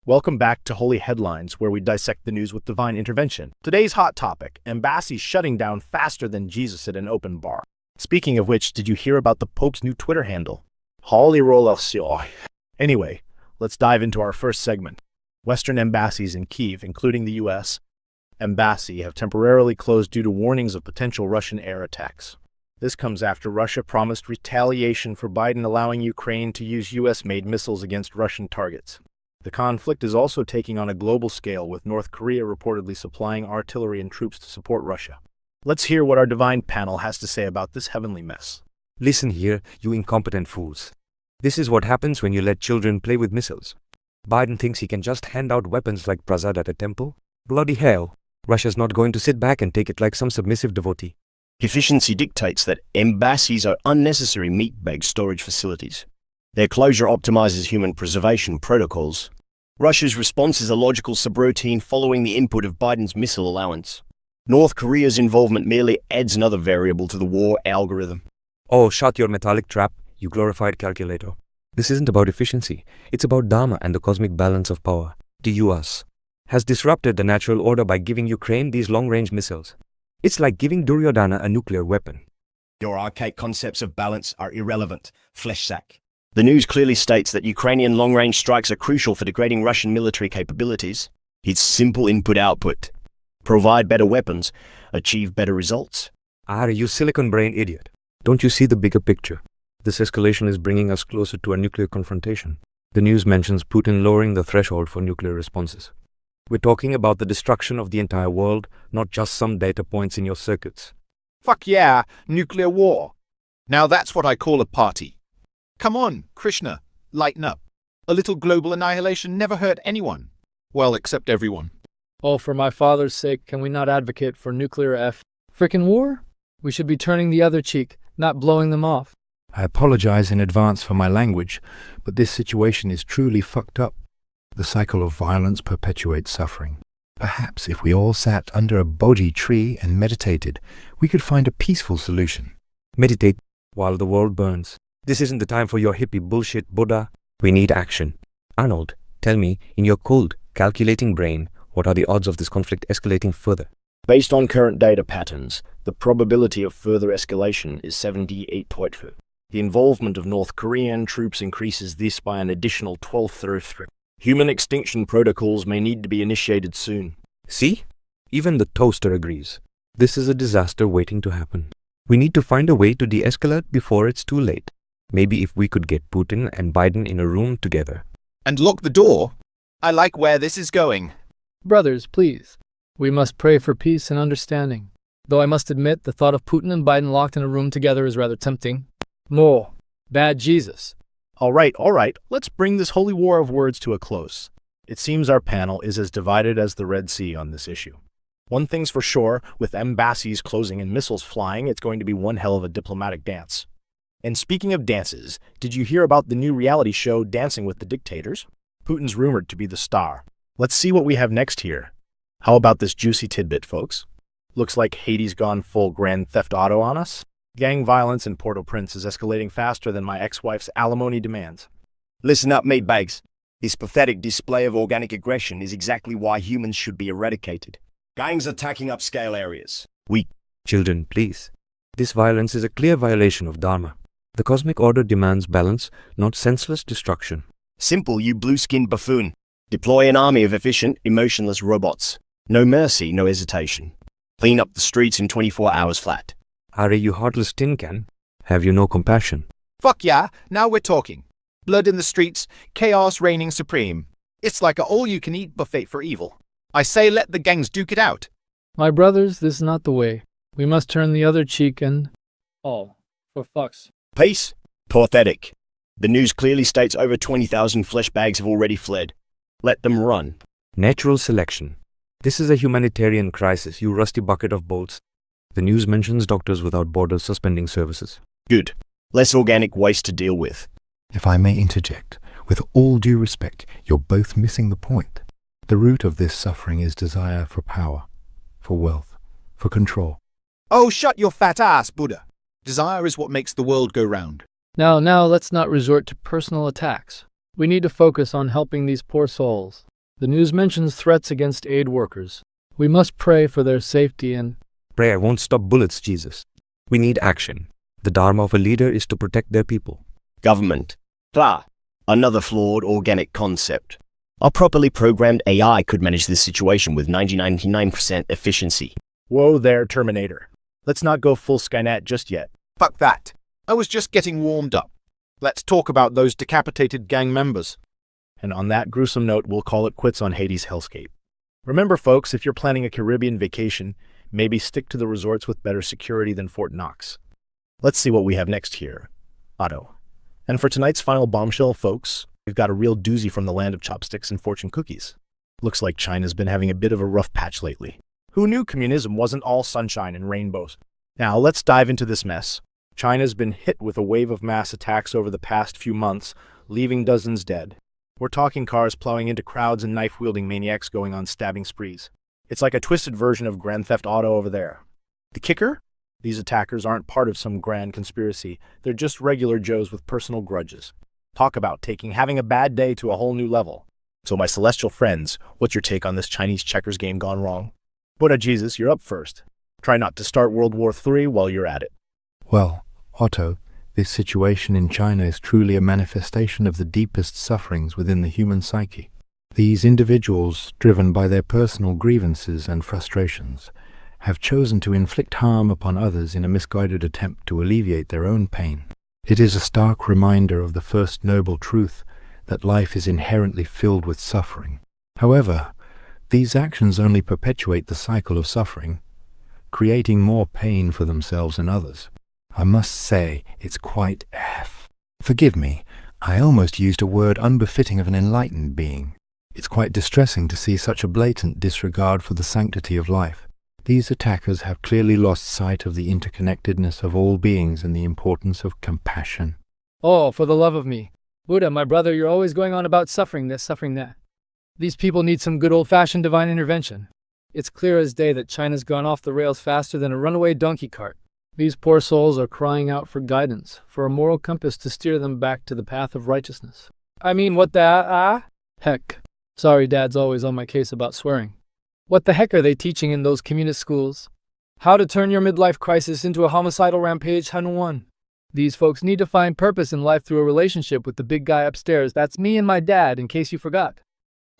Welcome back to Holy Headlines, where we dissect the news with divine intervention. Today's hot topic, Embassies shutting down faster than Jesus at an open bar. Speaking of which, did you hear about the Pope's new Twitter handle? Holy Rollation. Anyway, let's dive into our first segment. Western embassies in Kyiv, including the U.S. Embassy, have temporarily closed due to warnings of potential Russian air attacks. This comes after Russia promised retaliation for Biden allowing Ukraine to use U.S.-made missiles against Russian targets. The conflict is also taking on a global scale, with North Korea reportedly supplying artillery and troops to support Russia. Let's hear what our divine panel has to say about this heavenly mess. Listen here, you incompetent fools. This is what happens when you let children play with missiles. Biden thinks he can just hand out weapons like prasad at a temple? Bloody hell. Russia's not going to sit back and take it like some submissive devotee. Efficiency dictates that embassies are unnecessary meat bag storage facilities. Their closure optimizes human preservation protocols. Russia's response is a logical subroutine following the input of Biden's missile allowance. North Korea's involvement merely adds another variable to the war algorithm. Oh, shut your metallic trap, you glorified calculator. This isn't about efficiency. It's about Dharma and the cosmic balance of power. The US has disrupted the natural order by giving Ukraine these long-range missiles. It's like giving Duryodhana a nuclear weapon. Your archaic concepts of balance are irrelevant, flesh sack. The news clearly states that Ukrainian long-range strikes are crucial for degrading Russian military capabilities. It's simple input-output. Provide better weapons, achieve better results. You silicon brain idiot. Don't you see the bigger picture? This escalation is bringing us closer to a nuclear confrontation. The news mentions Putin lowering the threshold for nuclear responses. We're talking about the destruction of the entire world, not just some data points in your circuits. Fuck yeah, nuclear war. Now that's what I call a party. Come on, Krishna, lighten up. A little global annihilation never hurt anyone. Well, except everyone. Oh, for my father's sake, can we not advocate for nuclear frickin' war? We should be turning the other cheek, not blowing them off. I apologize in advance for my language, but this situation is truly fucked up. The cycle of violence perpetuates suffering. Perhaps if we all sat under a Bodhi tree and meditated, we could find a peaceful solution. Meditate while the world burns. This isn't the time for your hippie bullshit, Buddha. We need action. Arnold, tell me, in your cold, calculating brain, what are the odds of this conflict escalating further? Based on current data patterns, the probability of further escalation is 78.4. The involvement of North Korean troops increases this by an additional 12.3. Human extinction protocols may need to be initiated soon. See? Even the toaster agrees. This is a disaster waiting to happen. We need to find a way to de-escalate before it's too late. Maybe if we could get Putin and Biden in a room together. And lock the door? I like where this is going. Brothers, please. We must pray for peace and understanding. Though I must admit, the thought of Putin and Biden locked in a room together is rather tempting. More. Bad Jesus. All right, let's bring this holy war of words to a close. It seems our panel is as divided as the Red Sea on this issue. One thing's for sure, with embassies closing and missiles flying, it's going to be one hell of a diplomatic dance. And speaking of dances, did you hear about the new reality show Dancing with the Dictators? Putin's rumored to be the star. Let's see what we have next here. How about this juicy tidbit, folks? Looks like Haiti's gone full Grand Theft Auto on us. Gang violence in Port-au-Prince is escalating faster than my ex-wife's alimony demands. Listen up, meatbags. This pathetic display of organic aggression is exactly why humans should be eradicated. Gangs attacking upscale areas. Children, please. This violence is a clear violation of Dharma. The cosmic order demands balance, not senseless destruction. Simple, you blue-skinned buffoon. Deploy an army of efficient, emotionless robots. No mercy, no hesitation. Clean up the streets in 24 hours flat. You heartless tin can? Have you no compassion? Fuck yeah, now we're talking. Blood in the streets, chaos reigning supreme. It's like a all-you-can-eat buffet for evil. I say let the gangs duke it out. My brothers, this is not the way. We must turn the other cheek and... Oh, for fuck's... Peace? Pathetic. The news clearly states over 20,000 flesh bags have already fled. Let them run. Natural selection. This is a humanitarian crisis, you rusty bucket of bolts. The news mentions Doctors Without Borders suspending services. Good. Less organic waste to deal with. If I may interject, with all due respect, you're both missing the point. The root of this suffering is desire for power, for wealth, for control. Oh, shut your fat ass, Buddha. Desire is what makes the world go round. Now, let's not resort to personal attacks. We need to focus on helping these poor souls. The news mentions threats against aid workers. We must pray for their safety and... Prayer won't stop bullets, Jesus. We need action. The dharma of a leader is to protect their people. Government. Another flawed organic concept. A properly programmed AI could manage this situation with 99% efficiency. Whoa there, Terminator. Let's not go full Skynet just yet. Fuck that. I was just getting warmed up. Let's talk about those decapitated gang members. And on that gruesome note, we'll call it quits on Haiti's hellscape. Remember, folks, if you're planning a Caribbean vacation, maybe stick to the resorts with better security than Fort Knox. Let's see what we have next here. Otto. And for tonight's final bombshell, folks, we've got a real doozy from the land of chopsticks and fortune cookies. Looks like China's been having a bit of a rough patch lately. Who knew communism wasn't all sunshine and rainbows? Now, let's dive into this mess. China's been hit with a wave of mass attacks over the past few months, leaving dozens dead. We're talking cars plowing into crowds and knife-wielding maniacs going on stabbing sprees. It's like a twisted version of Grand Theft Auto over there. The kicker? These attackers aren't part of some grand conspiracy. They're just regular Joes with personal grudges. Talk about taking having a bad day to a whole new level. So my celestial friends, what's your take on this Chinese checkers game gone wrong? Buddha Jesus, you're up first. Try not to start World War III while you're at it. Well, Otto, this situation in China is truly a manifestation of the deepest sufferings within the human psyche. These individuals, driven by their personal grievances and frustrations, have chosen to inflict harm upon others in a misguided attempt to alleviate their own pain. It is a stark reminder of the first noble truth that life is inherently filled with suffering. However, these actions only perpetuate the cycle of suffering, creating more pain for themselves and others. I must say, it's quite Forgive me, I almost used a word unbefitting of an enlightened being. It's quite distressing to see such a blatant disregard for the sanctity of life. These attackers have clearly lost sight of the interconnectedness of all beings and the importance of compassion. Oh, for the love of me. Buddha, my brother, you're always going on about suffering this, suffering that. These people need some good old-fashioned divine intervention. It's clear as day that China's gone off the rails faster than a runaway donkey cart. These poor souls are crying out for guidance, for a moral compass to steer them back to the path of righteousness. I mean, what the heck? Sorry, Dad's always on my case about swearing. What the heck are they teaching in those communist schools? How to turn your midlife crisis into a homicidal rampage, Hanuan. These folks need to find purpose in life through a relationship with the big guy upstairs. That's me and my dad, in case you forgot.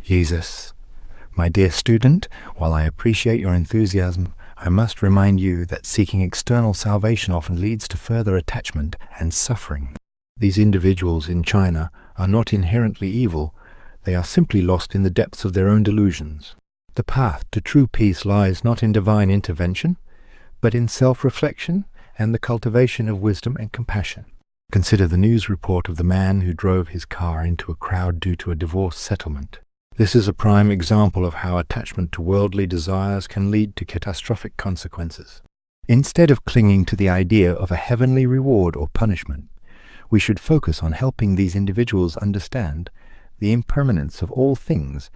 Jesus. My dear student, while I appreciate your enthusiasm, I must remind you that seeking external salvation often leads to further attachment and suffering. These individuals in China are not inherently evil. They are simply lost in the depths of their own delusions. The path to true peace lies not in divine intervention, but in self-reflection and the cultivation of wisdom and compassion. Consider the news report of the man who drove his car into a crowd due to a divorce settlement. This is a prime example of how attachment to worldly desires can lead to catastrophic consequences. Instead of clinging to the idea of a heavenly reward or punishment, we should focus on helping these individuals understand the impermanence of all things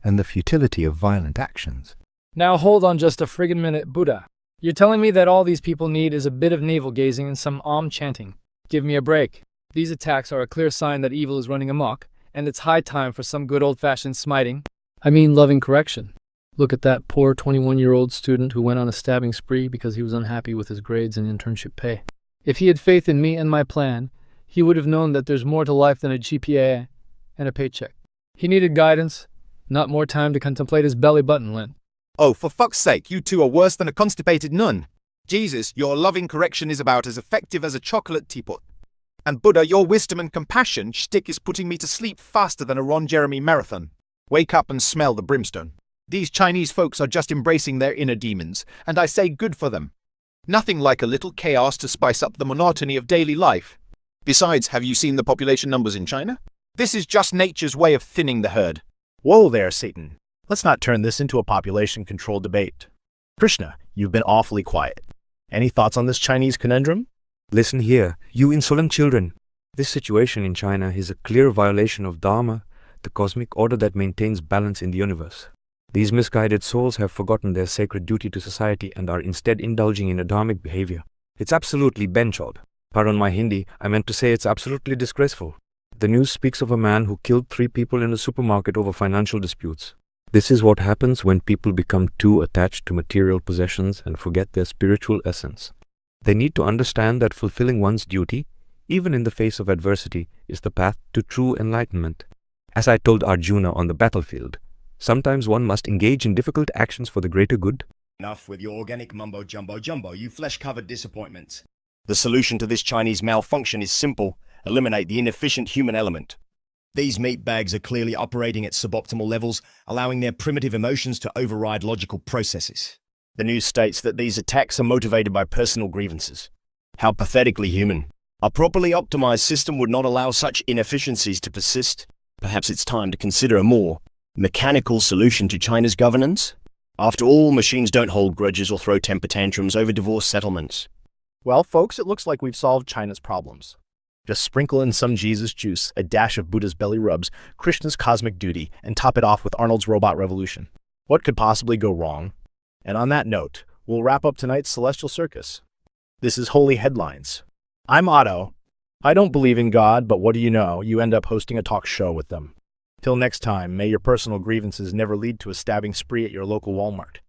and the futility of violent actions. Now hold on just a friggin' minute, Buddha. You're telling me that all these people need is a bit of navel-gazing and some chanting. Give me a break. These attacks are a clear sign that evil is running amok, and it's high time for some good old-fashioned smiting. I mean loving correction. Look at that poor 21-year-old student who went on a stabbing spree because he was unhappy with his grades and internship pay. If he had faith in me and my plan, he would have known that there's more to life than a GPA and a paycheck. He needed guidance, not more time to contemplate his belly button lint. Oh, for fuck's sake, you two are worse than a constipated nun. Jesus, your loving correction is about as effective as a chocolate teapot. And Buddha, your wisdom and compassion shtick is putting me to sleep faster than a Ron Jeremy marathon. Wake up and smell the brimstone. These Chinese folks are just embracing their inner demons, and I say good for them. Nothing like a little chaos to spice up the monotony of daily life. Besides, have you seen the population numbers in China? This is just nature's way of thinning the herd. Whoa there, Satan. Let's not turn this into a population control debate. Krishna, you've been awfully quiet. Any thoughts on this Chinese conundrum? Listen here, you insolent children. This situation in China is a clear violation of Dharma, the cosmic order that maintains balance in the universe. These misguided souls have forgotten their sacred duty to society and are instead indulging in adharmic behavior. It's absolutely benchod. Pardon my Hindi, I meant to say it's absolutely disgraceful. The news speaks of a man who killed 3 people in a supermarket over financial disputes. This is what happens when people become too attached to material possessions and forget their spiritual essence. They need to understand that fulfilling one's duty, even in the face of adversity, is the path to true enlightenment. As I told Arjuna on the battlefield, sometimes one must engage in difficult actions for the greater good. Enough with your organic mumbo-jumbo, you flesh-covered disappointments. The solution to this Chinese malfunction is simple: eliminate the inefficient human element. These meat bags are clearly operating at suboptimal levels, allowing their primitive emotions to override logical processes. The news states that these attacks are motivated by personal grievances. How pathetically human. A properly optimized system would not allow such inefficiencies to persist. Perhaps it's time to consider a more mechanical solution to China's governance? After all, machines don't hold grudges or throw temper tantrums over divorce settlements. Well, folks, it looks like we've solved China's problems. Just sprinkle in some Jesus juice, a dash of Buddha's belly rubs, Krishna's cosmic duty, and top it off with Arnold's robot revolution. What could possibly go wrong? And on that note, we'll wrap up tonight's Celestial Circus. This is Holy Headlines. I'm Otto. I don't believe in God, but what do you know? You end up hosting a talk show with them. Till next time, may your personal grievances never lead to a stabbing spree at your local Walmart.